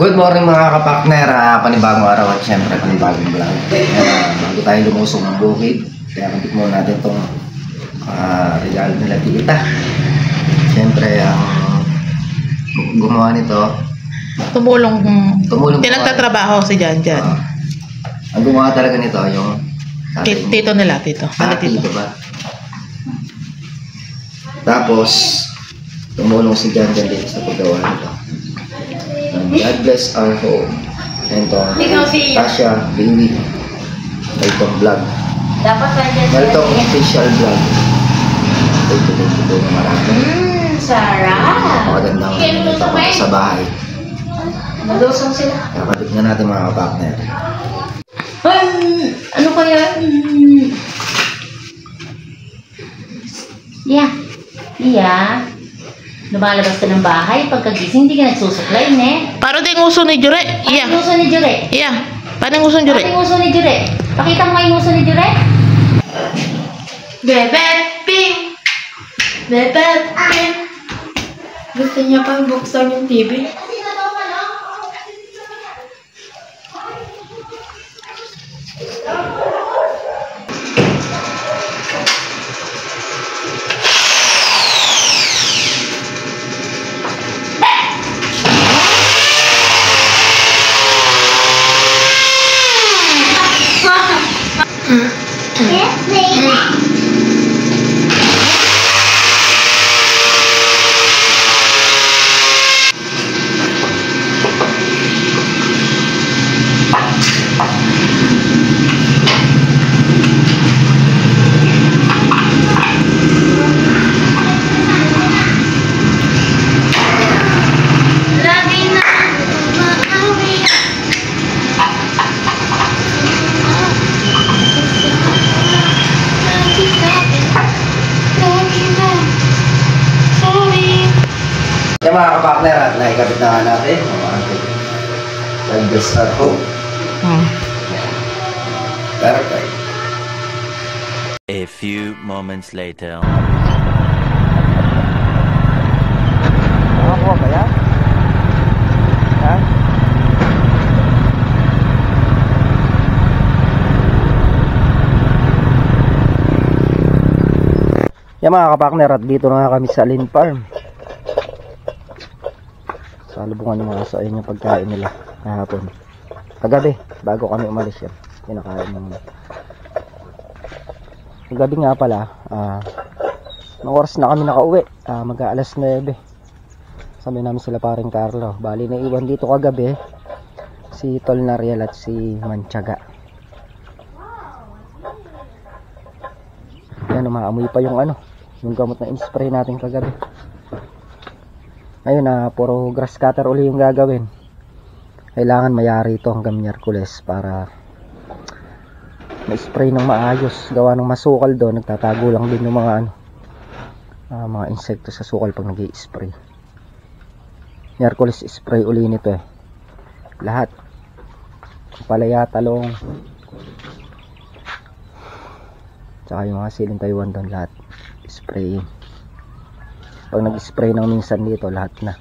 Good morning mga kapakner, panibagong araw at syempre panibagong vlog. Bago tayo lumusong ng bukid, kaya kapit muna natin itong regalo nila tita. Syempre ang gumawa nito, tumulong pinagtatrabaho si Jan. Ang gumawa talaga nito yung tito nila, tito ba? Tapos tumulong si Jan dito sa paggawa nito. God bless our home. And Tasha, baby. Itong vlog. Itong official vlog. Ito na marami. Sarap! Magandang ito sa bahay. Nalusong sila. Kapatid na natin mga kapakner. Ano kaya? Yeah. Lumalabas ka ng bahay, pagkagising, hindi ka nagsusuklay, ne? Para din uso ni Jure. Paano uso ni Jure? Paano uso ni Jure? Paano uso ni Jure? Pakita mo yung uso ni Jure? Bebe Ping! Bebe Ping! Gusto niya pang buksan yung TV? Yung mga kapakner at naikapit na nga natin. God bless our home. Perfect. A few moments later. Nakakuha ba yan? Ha? Yung mga kapakner at dito na nga kami sa Lynn Farm. Salubungan ng mga aso yung pagkain nila kahapon. Kagabi, bago kami umalis yan. Kinakain ng kagabi nga pala, ng oras na kami nakauwi. Mag-aalas 9. Sabi namin sila paring Carlo. Bali na iwan dito kagabi si Tol Nariel at si Manchaga. Yan, umaamoy pa yung yung gamot na in-spray natin kagabi. Ngayon puro grass cutter uli yung gagawin. Kailangan mayari ito hanggang Miyerkules para ma-spray ng maayos. Gawa ng masukal doon, nagtatago lang din yung mga mga insekto sa sukal pag nag-i-spray. Miyerkules spray uli nito lahat. Palaya, talong, tsaka yung mga siling Taiwan doon, lahat spray. Pag nag-spray ng minsan dito, lahat na.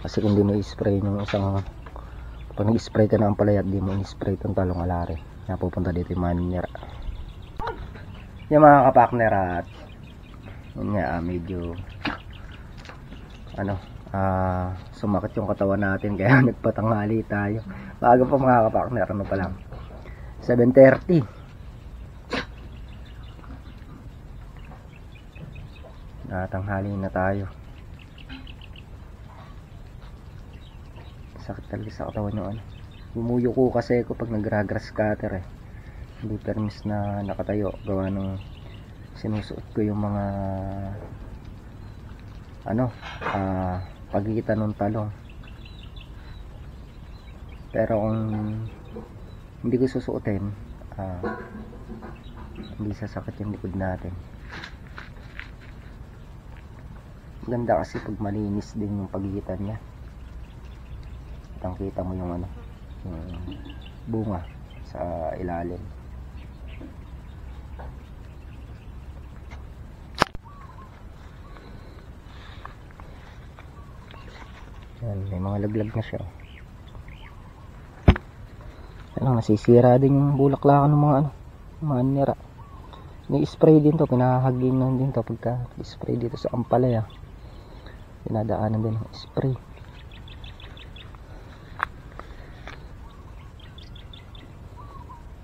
Kasi kung di mo i-spray yung isang, pag nag-spray ka na ang palaya at di mo i-spray itong talong alari, napupunta dito yung maninira. Yung mga kapakner at yun nga, medyo sumakit yung katawan natin kaya nagpatanghali tayo. Maaga pa mga kapakner, pa lang 7:30. Tanghali na tayo. Sakit talaga sa katawan yung Bumuyo ko kasi ako pag nagra-grass cutter Hindi permis na nakatayo. Gawa ng sinusuot ko yung mga pagkikita ng talong. Pero kung hindi ko susuotin, hindi sasakit yung likod natin. Ganda kasi pag malinis din yung pagigitan niya. Kitang-kita mo yung yung bunga sa ilalim. Yan, may mga laglag na siya. Ano, nasisira din yung bulaklakan ng mga ano, mga nira. Ni-spray din to, pinahagin na din to pagka spray dito sa ampalaya. Pinadaanan din ng spray.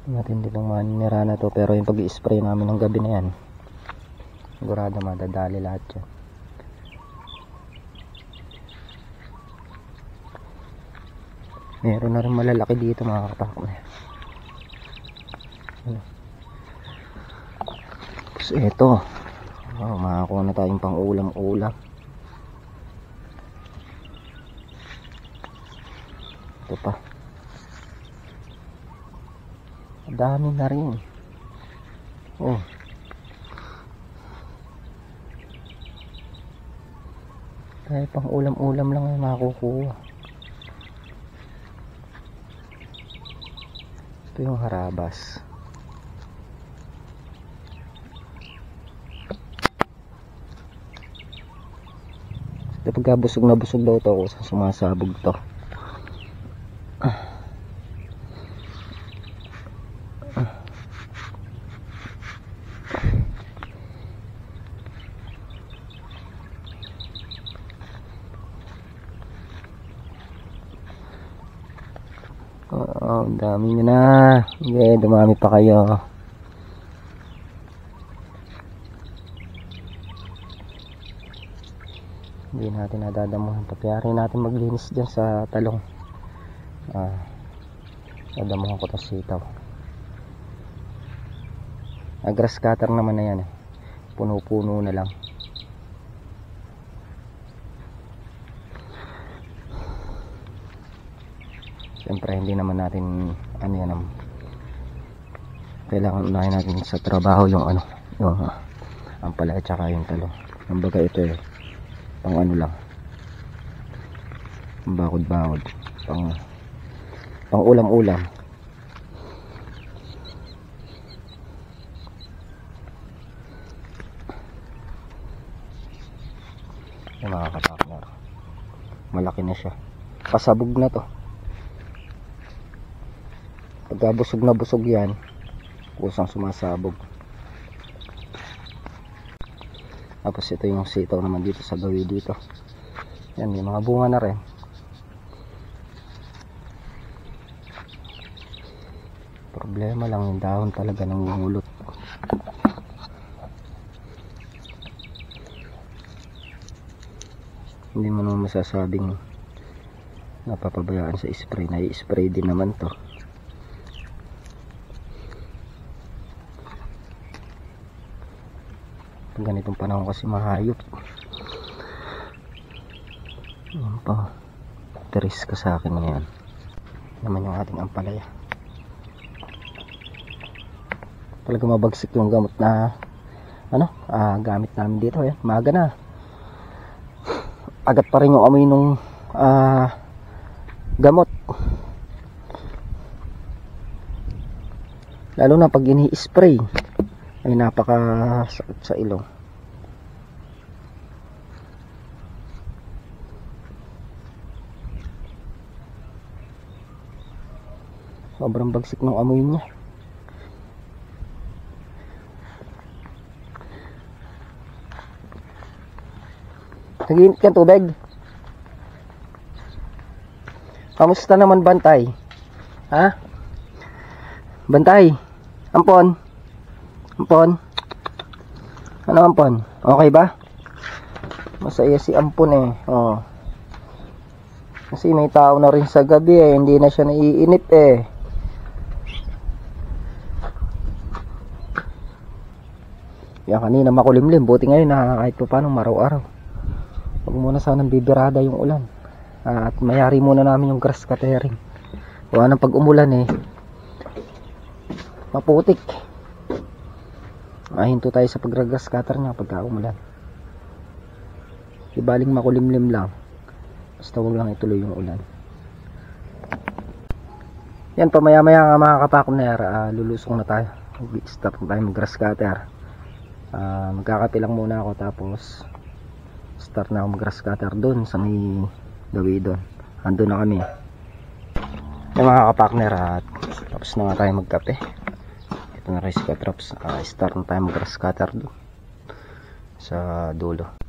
Matindi ng mga nira na to, pero yung pag-i-spray namin ng gabi na yan, sigurado madadali lahat yan. Meron na rin malalaki dito mga kapak. Ano? Tapos ito, makakuha na tayong pang ulam-ulam. Ito pa, dami na rin. Oh, kaya pang ulam-ulam lang ay makukuha. Ito yung harabas. Pagka busog na busog daw to ako sa sumasabog to. Ang dami nyo na. Okay, dumami pa kayo. Hindi natin nadadamuhan. Papayari natin maglinis dyan sa talong. Nadamuhan ko to sitaw. Grass cutter naman na yan. Puno-puno na lang. Siyempre hindi naman natin ano yan, kailangan unahin natin sa trabaho yung ano, yung ampalaya at saka yung talong. Kumbaga ito pang ano lang, bakod-bakod, pang ulam-ulam. Yung mga kapartner, malaki na siya, pasabog na to. Pagka busog na busog yan, kusang sumasabog. Tapos ito yung sitaw naman dito sa gawi dito. Yan, may mga bunga na rin. Problema lang yung dahon talaga ng ngulot. Hindi mo naman masasabing napapabayaan sa spray. Na-i-spray din naman to. Ganitong panahon kasi mahayop. Yan pa, teris ka sa akin ngayon. Naman yung ating ampalaya. Talaga mabagsik yung gamot na gamit namin dito. Yan, maaga na. Agat pa rin yung amoy nung gamot. Lalo na pag ini-spray ay napakasakit sa ilong. Sobrang bagsik ng amoy niya. Nag-iinit ka tubig? Kamusta naman Bantay? Ha? Bantay? Ampon? Ampon? Ano Ampon? Okay ba? Masaya si Ampon eh. Oh. Kasi may tao na rin sa gabi eh. Hindi na siya naiinip eh. Yan kanina makulimlim. Buti ngayon kahit pa paano maraw-araw. Huwag muna sanang bibirada yung ulan. At mayari muna namin yung grass cutting. Huwag nang pag umulan eh. Maputik. Hinto tayo sa pag-grass cutter niya pagka umulan. Ibaling makulimlim lang. Basta huwag lang ituloy yung ulan. Yan, pamaya-maya nga mga kapakner, lulusong na tayo. Stop na tayo mag-grass cutter. Magkakape lang muna ako tapos start na ako mag-grass cutter doon sa may gawin doon. Ando na kami yung mga kapakner at tapos na nga tayo magkape. Ito na rice cutters. Start na tayo mag grass cutter doon sa dulo.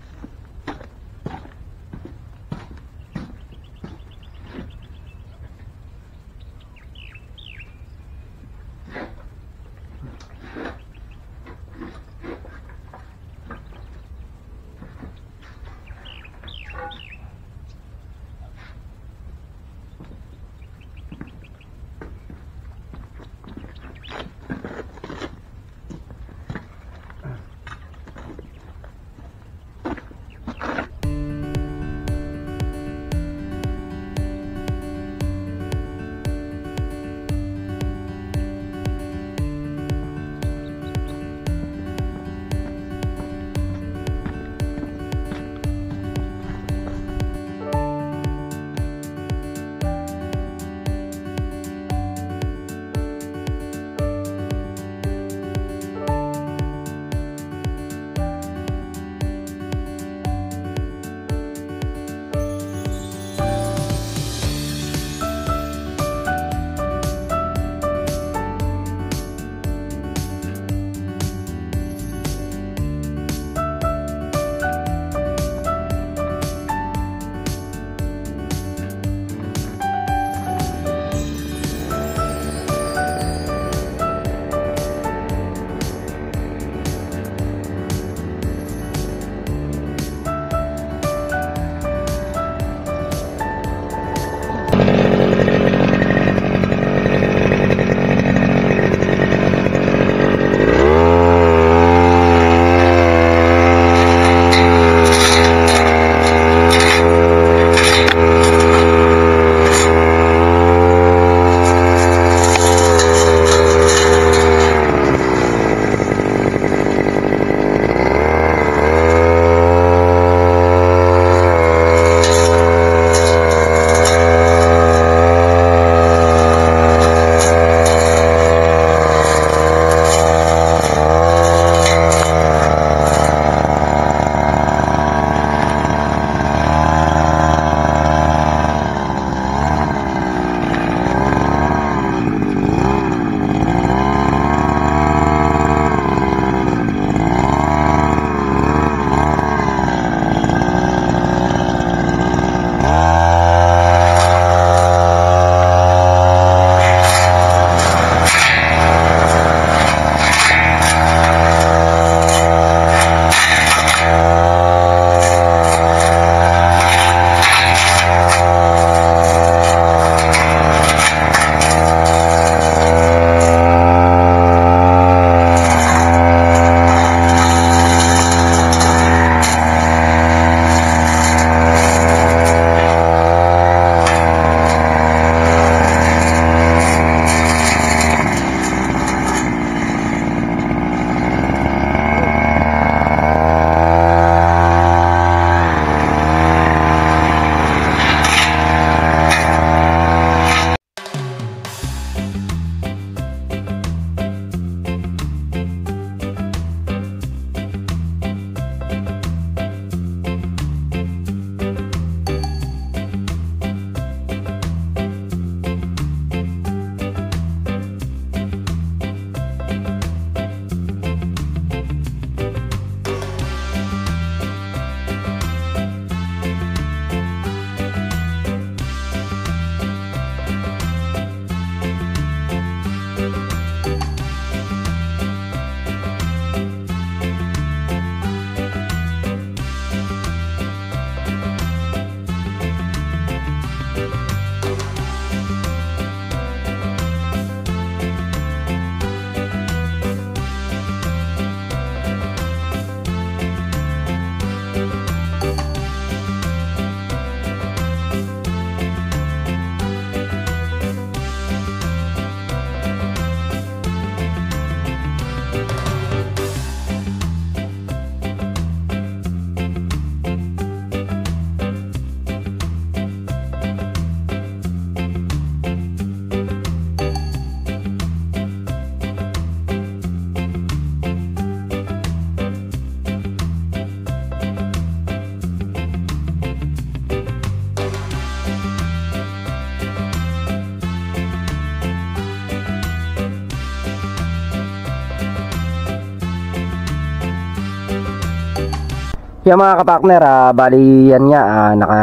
Yung mga kapartner, bali yan nga, naka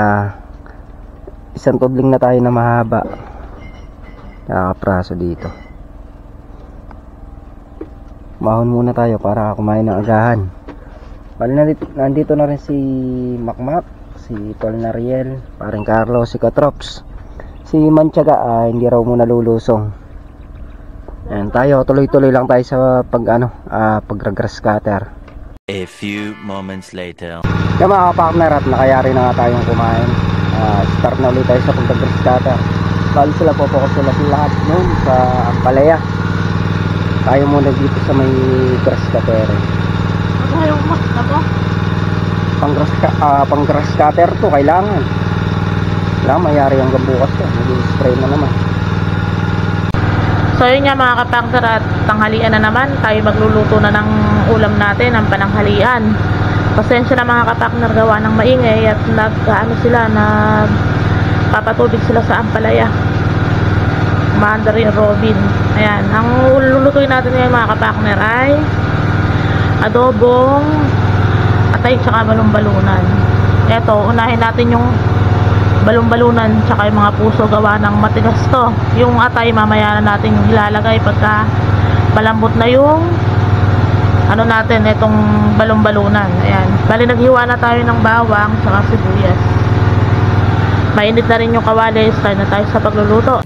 isang tudling na tayo na mahaba. Nakapraso dito. Mahon muna tayo para kumain ng agahan. Bali nandito na rin si Makmak, si Tol Nariel, paring Carlo, si Katrops. Si Mantiaga, hindi raw muna lulusong. Ayan, tayo, tuloy-tuloy lang tayo sa pag-grass cutter. A few moments later. Yung mga kapartner, at nakayari na nga tayong kumain. Start na ulit tayo sa pag-grass cutter. Bali sila po sila lahat noon sa Ampalaya. Tayo muna dito sa may grass cutter. Ayaw mo, ako? Pang grass cutter to, kailangan mayari hanggang bukas to. Mag-spray na naman. So yun nga mga kapangter, at tanghalian na naman. Tayo magluluto na ng ulam natin, ng pananghalian. Pasensya na mga kapangter, gawa ng maingay at papatubig sila sa Ampalaya. Maanda rin Robin. Ayan, ang lulutuin natin ngayon mga kapangter ay adobong atay tsaka balon-balunan. Eto, unahin natin yung balon-balunan tsaka yung mga puso, gawa ng matigas to. Yung atay mamaya na natin ilalagay pagka malambot na yung natin, itong balon-balunan. Ayan, bali naghiwa na tayo ng bawang tsaka sibuyas. Mainit na rin yung kawali, start na tayo sa pagluluto.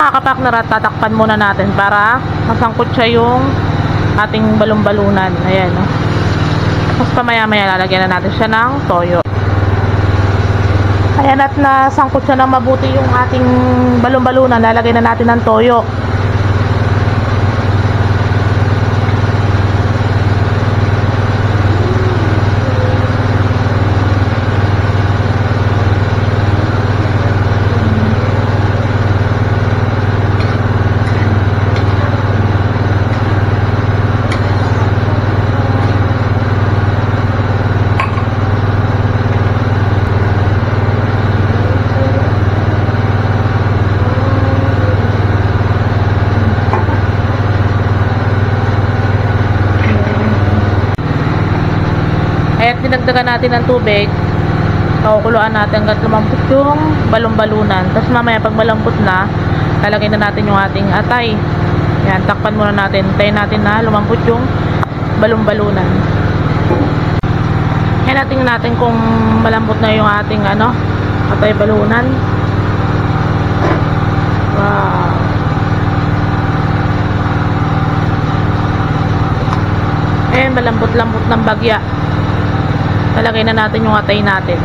mga kapakner at tatakpan muna natin para masangkot siya yung ating balon-balunan. Ayan, no? Tapos pamaya-maya lalagyan na natin siya ng toyo. Ayan, at nasangkot siya ng mabuti yung ating balon-balunan. Lalagyan na natin ng toyo. At dinagdagan natin ng tubig, pakukuluan natin hanggang lumambot yung balon-balunan. Tapos mamaya pag malambot na, lalagay na natin yung ating atay. Yan, takpan muna natin, tayin natin na lumambot yung balon-balunan. Yan, natin natin kung malambot na yung ating atay balunan. Wow. Ayan, malambot-lambot ng bagya. Talagay na natin yung atay natin.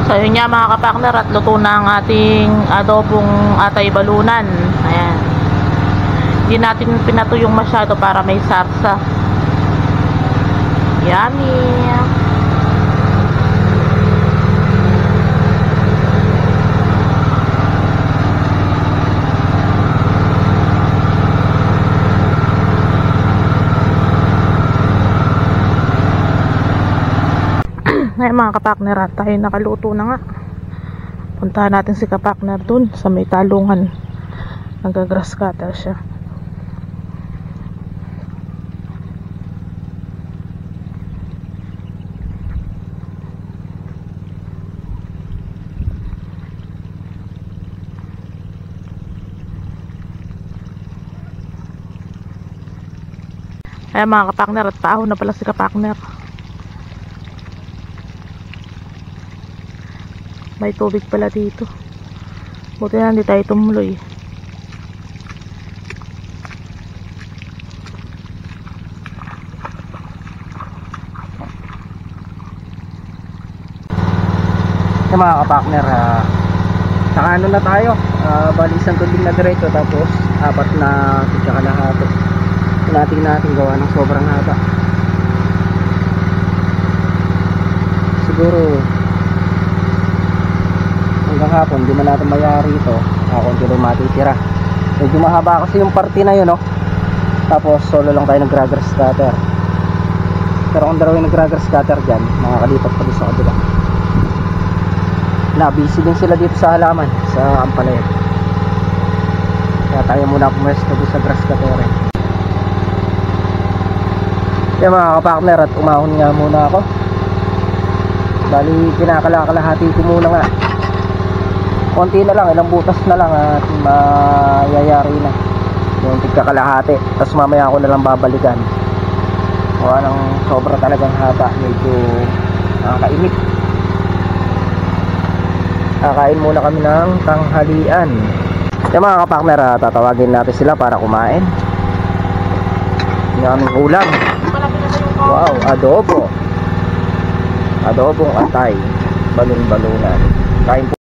So yun nga mga kapakner, at luto na ang ating adobong atay balunan. Ayan. Hindi natin pinatuyong masyado para may sarsa. Yummy! Ngayon mga kapakner, at tayo nakaluto na nga. Puntahan natin si kapakner dun sa may talungan. Nag-grass cutter siya. Ayan mga kapakner, at paahon na pala si kapakner. May tubig pala dito. Buti na hindi tayo tumuloy. Yung mga kapakner, saka ano na tayo, bali isang tubig na diretso, tapos 4 na pitya kalahati. Natin gawa ng sobrang haba. Siguro hanggang hapon di man natin mayari ito. Konti lang matitira. Medyo mahaba kasi yung parte na yun, no? Tapos solo lang tayo nag-grass cutter. Pero kung dalawa yung nag-grass cutter dyan, makakalipat pa din sa kabila. Busy din sila dito sa halaman, sa ampalaya. Kaya tayo muna pumwesto doon sa grass cutter. Kaya mga kapakner, at umahon nga muna ako. Bali kinakalahati ko muna nga. Konti na lang, ilang butas na lang at mayayari na yung tigkakalahati. Tapos mamaya ako na lang babalikan. Wala nang sobra talagang haba, medyo nakakainit. Kakain muna kami ng tanghalian. Yung mga kapakner, tatawagin natin sila para kumain. Yung aming ulam. Wow, adobo. Adobong atay, balon-balunan. Kain po.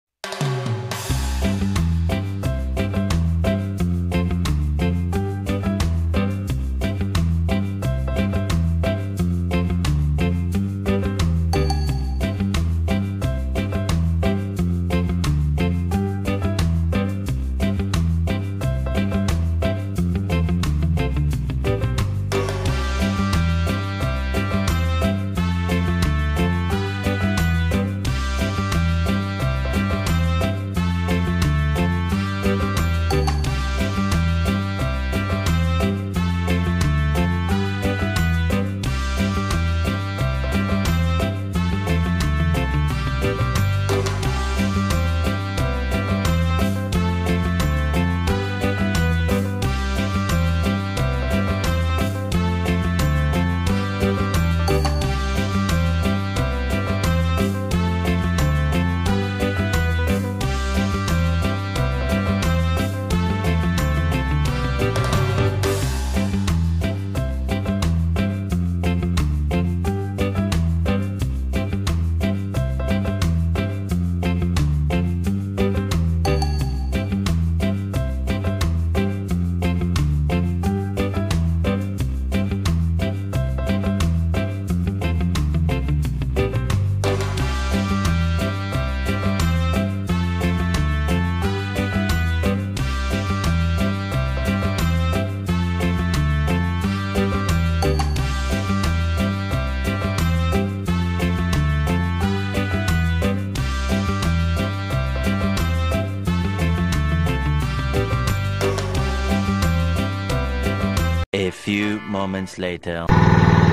moments later.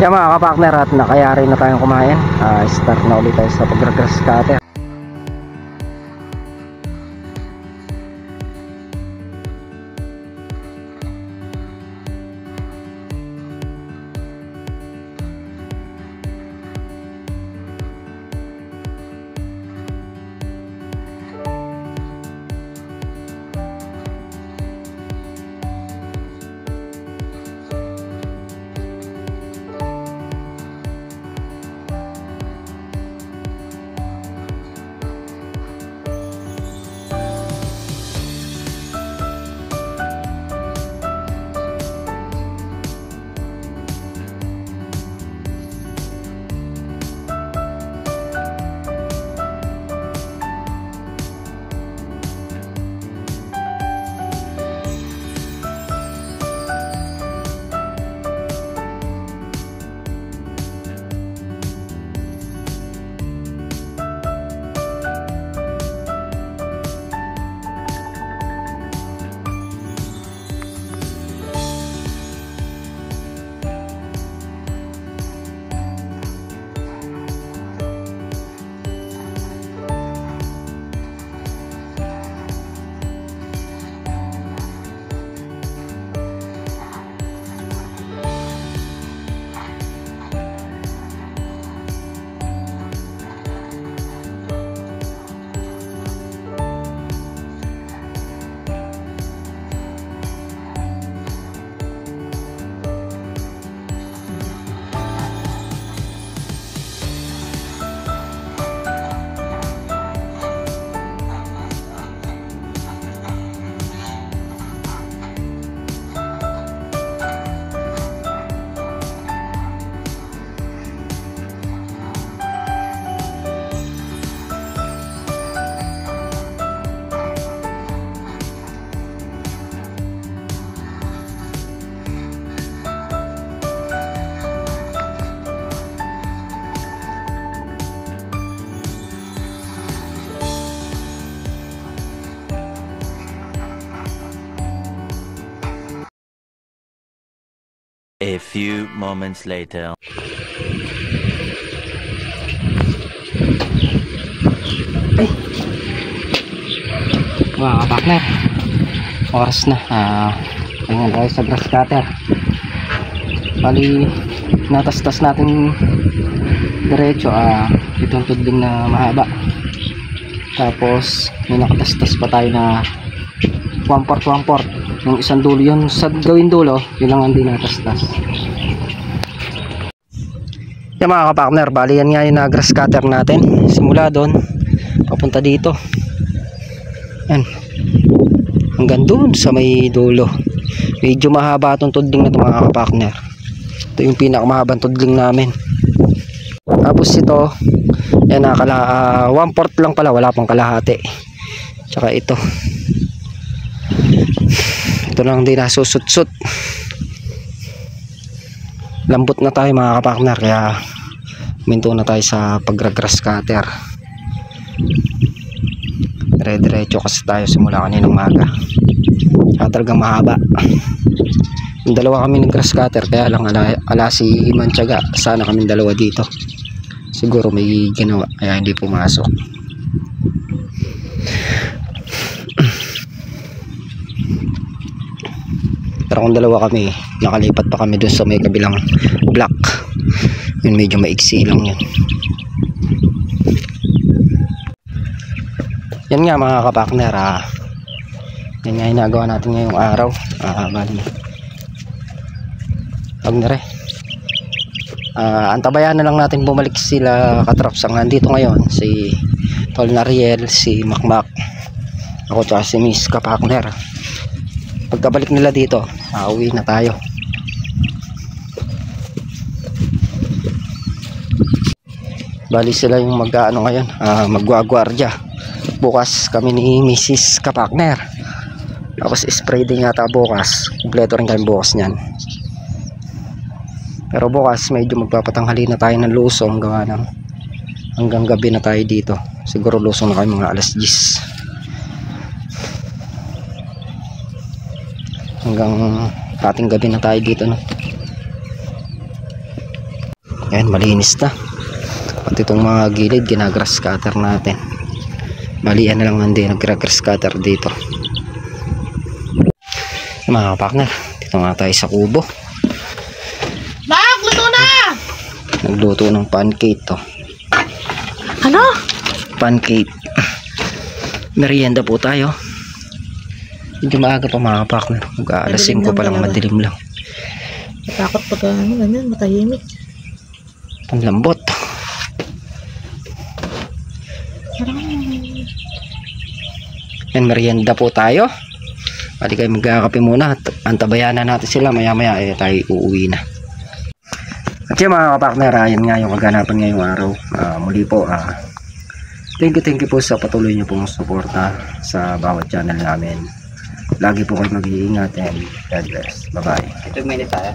Yan mga kapakner, at nakayari na tayong kumain. Start na ulit tayo sa pag-grass cutter. A few moments later. Mga kapakner, oras na. Ayan tayo sa grass cutter. Bali, natastas natin diretso. Itong tudling na mahaba. Tapos may nakatastas pa tayo na 1/4 yung isang dulo. Yung sa gawin dulo, yun lang ang di natastas. Yan mga kapakner, bali yan nga yung na grass cutter natin. Simula doon papunta dito, yan, hanggang doon sa may dulo. Medyo mahaba itong tudling na ito mga kapakner. Ito yung pinakamahabang tudling namin. Tapos ito, yan, 1/4 lang pala, wala pang kalahati. Tsaka ito lang din nasusut-sut. Lambot na tayo mga kapakner, kaya minto na tayo sa pag-grass cutter. Dire-diretso kasi tayo simula kaninang umaga. Kaya talagang mahaba. Yung dalawa kami ng grass cutter, kaya lang ala si Mantiaga, sana kami dalawa dito. Siguro may ginawa kaya hindi pumasok. Pero kung dalawa kami, nakalipat pa kami dun sa may kabilang block. Yun, medyo maiksi lang yun. Yan nga mga kapakner, yan nga hinagawa natin ngayong araw. Bali, Pagnere, antabayan na lang natin bumalik sila katraps. Ang nandito ngayon si Tol Nariel, si Makmak, ako tsaka si Miss Kapakner. Pagkabalik nila dito, uwi na tayo. Bali sila yung mag-ano ngayon, magwagwardya. Bukas kami ni Mrs. Kapakner. Tapos spray din yata bukas. Kompleto rin kami bukas niyan. Pero bukas medyo magpapatanghali na tayo ng lusong, gawa ng hanggang gabi na tayo dito. Siguro lusong na kayo mga alas 10. Hanggang ating gabi na tayo dito, no? Ayan, malinis na. Pati itong mga gilid, ginagrass cutter natin. Malian na lang hindi nag-grass cutter dito. Mga partner, dito nga tayo sa kubo. Mak, luto na! Nagluto ng pancake to. Ano? Pancake. Merienda po tayo. Medyo maaga pa mga partner. Mag-aalas 5 pa lang, madilim lang. Natakot pag ganyan, matahimik. Panlambot. Yan, merienda po tayo. Pwede kayo magkakape muna at antabayan na natin sila. Maya maya tayo uuwi na. At yun mga kapartner, yan nga yung kaganapan ngayong araw. Muli po, thank you po sa patuloy nyo pong suporta sa bawat channel namin. Lagi po kayo mag-iingat and God bless. Bye bye. Ito minute tayo.